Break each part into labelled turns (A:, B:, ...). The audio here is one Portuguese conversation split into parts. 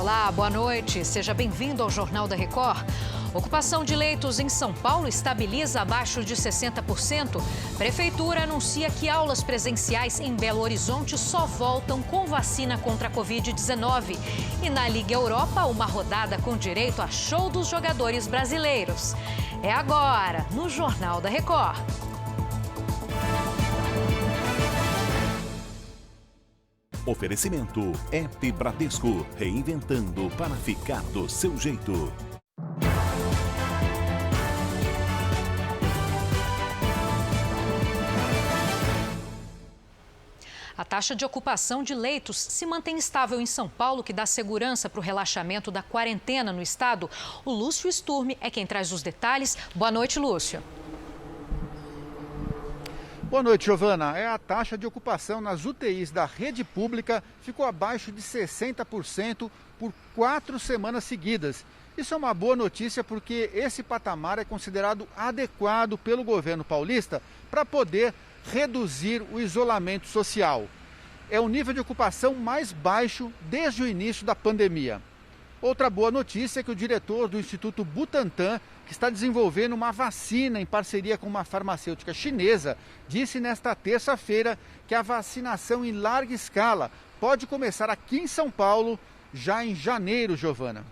A: Olá, boa noite. Seja bem-vindo ao Jornal da Record. Ocupação de leitos em São Paulo estabiliza abaixo de 60%. Prefeitura anuncia que aulas presenciais em Belo Horizonte só voltam com vacina contra a Covid-19. E na Liga Europa, uma rodada com direito a show dos jogadores brasileiros. É agora, no Jornal da Record.
B: Oferecimento App Bradesco, reinventando para ficar do seu jeito.
A: A taxa de ocupação de leitos se mantém estável em São Paulo, que dá segurança para o relaxamento da quarentena no estado. O Lúcio Sturme é quem traz os detalhes. Boa noite, Lúcio.
C: Boa noite, Giovana. A taxa de ocupação nas UTIs da rede pública ficou abaixo de 60% por 4 semanas seguidas. Isso é uma boa notícia porque esse patamar é considerado adequado pelo governo paulista para poder reduzir o isolamento social. É o nível de ocupação mais baixo desde o início da pandemia. Outra boa notícia é que o diretor do Instituto Butantan, que está desenvolvendo uma vacina em parceria com uma farmacêutica chinesa, disse nesta terça-feira que a vacinação em larga escala pode começar aqui em São Paulo já em janeiro, Giovana.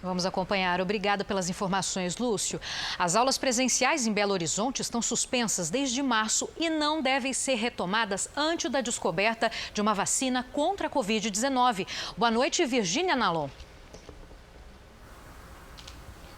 A: Vamos acompanhar. Obrigada pelas informações, Lúcio. As aulas presenciais em Belo Horizonte estão suspensas desde março e não devem ser retomadas antes da descoberta de uma vacina contra a Covid-19. Boa noite, Virgínia Nalon.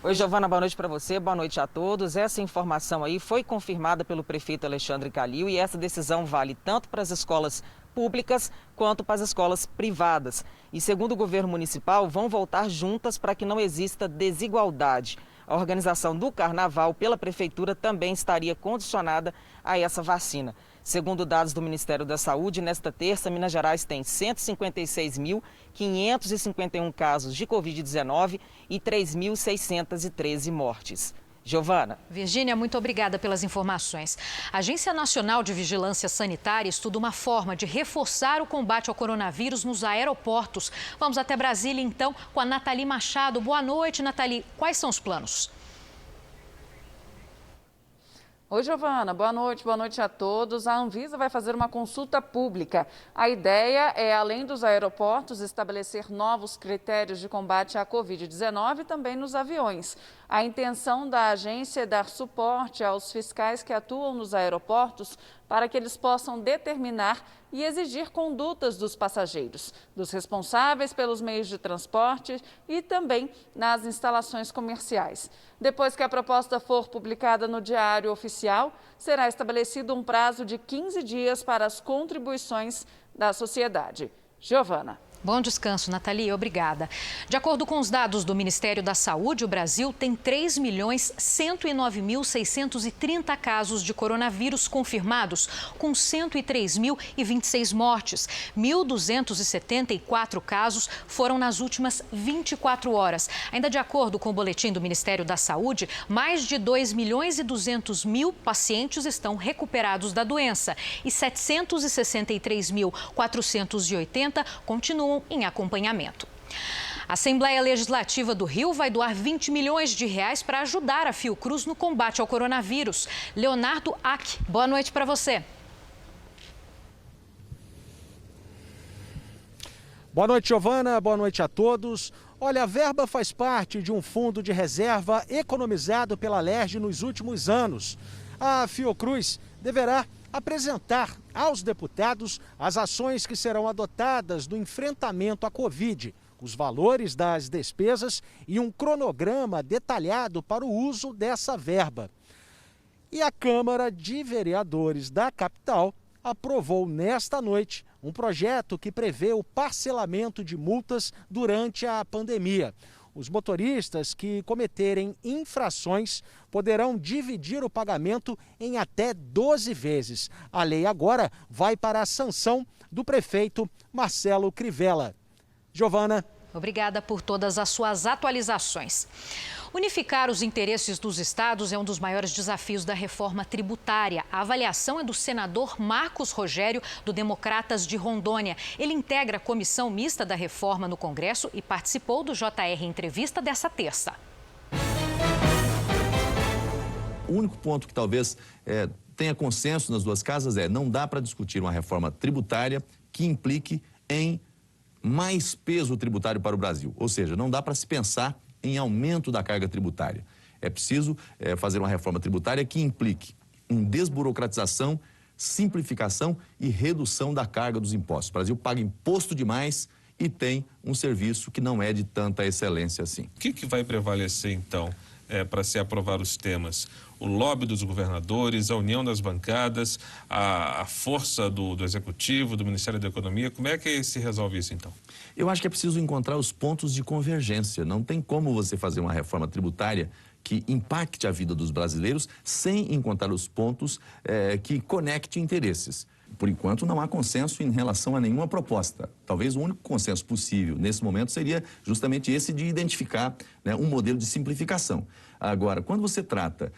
D: Oi, Giovana, boa noite para você, boa noite a todos. Essa informação aí foi confirmada pelo prefeito Alexandre Calil e essa decisão vale tanto para as escolas públicas quanto para as escolas privadas. E segundo o governo municipal, vão voltar juntas para que não exista desigualdade. A organização do carnaval pela prefeitura também estaria condicionada a essa vacina. Segundo dados do Ministério da Saúde, nesta terça, Minas Gerais tem 156.551 casos de Covid-19 e 3.613 mortes. Giovana.
A: Virgínia, muito obrigada pelas informações. A Agência Nacional de Vigilância Sanitária estuda uma forma de reforçar o combate ao coronavírus nos aeroportos. Vamos até Brasília, então, com a Nathalie Machado. Boa noite, Nathalie. Quais são os planos?
E: Oi, Giovana. Boa noite a todos. A Anvisa vai fazer uma consulta pública. A ideia é, além dos aeroportos, estabelecer novos critérios de combate à Covid-19 também nos aviões. A intenção da agência é dar suporte aos fiscais que atuam nos aeroportos para que eles possam determinar e exigir condutas dos passageiros, dos responsáveis pelos meios de transporte e também nas instalações comerciais. Depois que a proposta for publicada no Diário Oficial, será estabelecido um prazo de 15 dias para as contribuições da sociedade. Giovana.
A: Bom descanso, Nathalie. Obrigada. De acordo com os dados do Ministério da Saúde, o Brasil tem 3.109.630 casos de coronavírus confirmados, com 103.026 mortes. 1.274 casos foram nas últimas 24 horas. Ainda de acordo com o boletim do Ministério da Saúde, mais de 2.200.000 pacientes estão recuperados da doença e 763.480 continuam em acompanhamento. A Assembleia Legislativa do Rio vai doar 20 milhões de reais para ajudar a Fiocruz no combate ao coronavírus. Leonardo Ack, boa noite para você.
F: Boa noite, Giovana. Boa noite a todos. Olha, a verba faz parte de um fundo de reserva economizado pela Alerj nos últimos anos. A Fiocruz deverá apresentar aos deputados as ações que serão adotadas no enfrentamento à Covid, os valores das despesas e um cronograma detalhado para o uso dessa verba. E a Câmara de Vereadores da capital aprovou nesta noite um projeto que prevê o parcelamento de multas durante a pandemia. Os motoristas que cometerem infrações poderão dividir o pagamento em até 12 vezes. A lei agora vai para a sanção do prefeito Marcelo Crivella. Giovana.
A: Obrigada por todas as suas atualizações. Unificar os interesses dos estados é um dos maiores desafios da reforma tributária. A avaliação é do senador Marcos Rogério, do Democratas de Rondônia. Ele integra a comissão mista da reforma no Congresso e participou do JR Entrevista dessa terça.
G: O único ponto que talvez tenha consenso nas duas casas não dá para discutir uma reforma tributária que implique em mais peso tributário para o Brasil. Ou seja, não dá para se pensar em aumento da carga tributária. É preciso fazer uma reforma tributária que implique em desburocratização, simplificação e redução da carga dos impostos. O Brasil paga imposto demais e tem um serviço que não é de tanta excelência assim.
H: O que vai prevalecer, então, para se aprovar os temas? O lobby dos governadores, a união das bancadas, a força do Executivo, do Ministério da Economia. Como é que se resolve isso, então?
G: Eu acho que é preciso encontrar os pontos de convergência. Não tem como você fazer uma reforma tributária que impacte a vida dos brasileiros sem encontrar os pontos que conectem interesses. Por enquanto, não há consenso em relação a nenhuma proposta. Talvez o único consenso possível nesse momento seria justamente esse de identificar um modelo de simplificação. Agora, quando você trata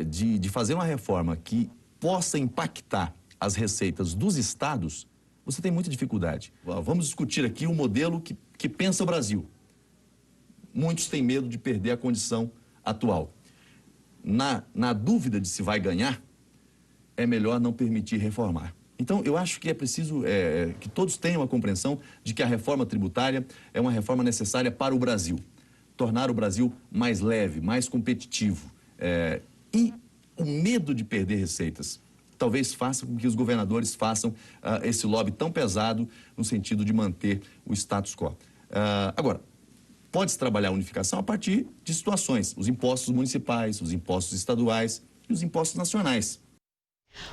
G: de fazer uma reforma que possa impactar as receitas dos estados, você tem muita dificuldade. Vamos discutir aqui um modelo que pensa o Brasil. Muitos têm medo de perder a condição atual. Na dúvida de se vai ganhar, é melhor não permitir reformar. Então, eu acho que é preciso que todos tenham a compreensão de que a reforma tributária é uma reforma necessária para o Brasil. Tornar o Brasil mais leve, mais competitivo. E o medo de perder receitas talvez faça com que os governadores façam esse lobby tão pesado no sentido de manter o status quo. Agora, pode-se trabalhar a unificação a partir de situações. Os impostos municipais, os impostos estaduais e os impostos nacionais.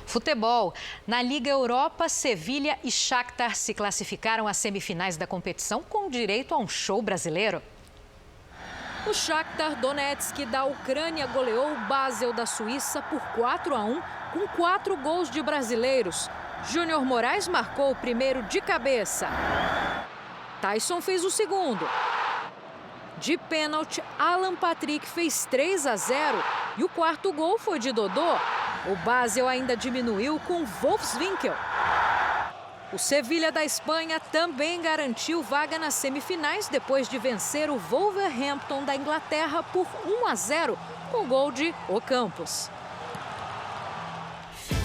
A: Futebol. Na Liga Europa, Sevilha e Shakhtar se classificaram às semifinais da competição com direito a um show brasileiro. O Shakhtar Donetsk da Ucrânia goleou o Basel da Suíça por 4-1 com 4 gols de brasileiros. Júnior Moraes marcou o primeiro de cabeça. Tyson fez o segundo. De pênalti, Alan Patrick fez 3-0 e o quarto gol foi de Dodô. O Basel ainda diminuiu com Wolfswinkel. O Sevilha da Espanha também garantiu vaga nas semifinais depois de vencer o Wolverhampton da Inglaterra por 1-0 com gol de Ocampos.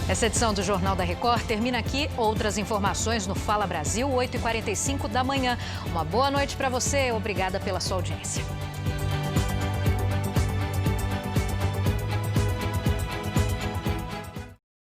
A: Essa edição do Jornal da Record termina aqui. Outras informações no Fala Brasil, 8h45 da manhã. Uma boa noite para você. Obrigada pela sua audiência.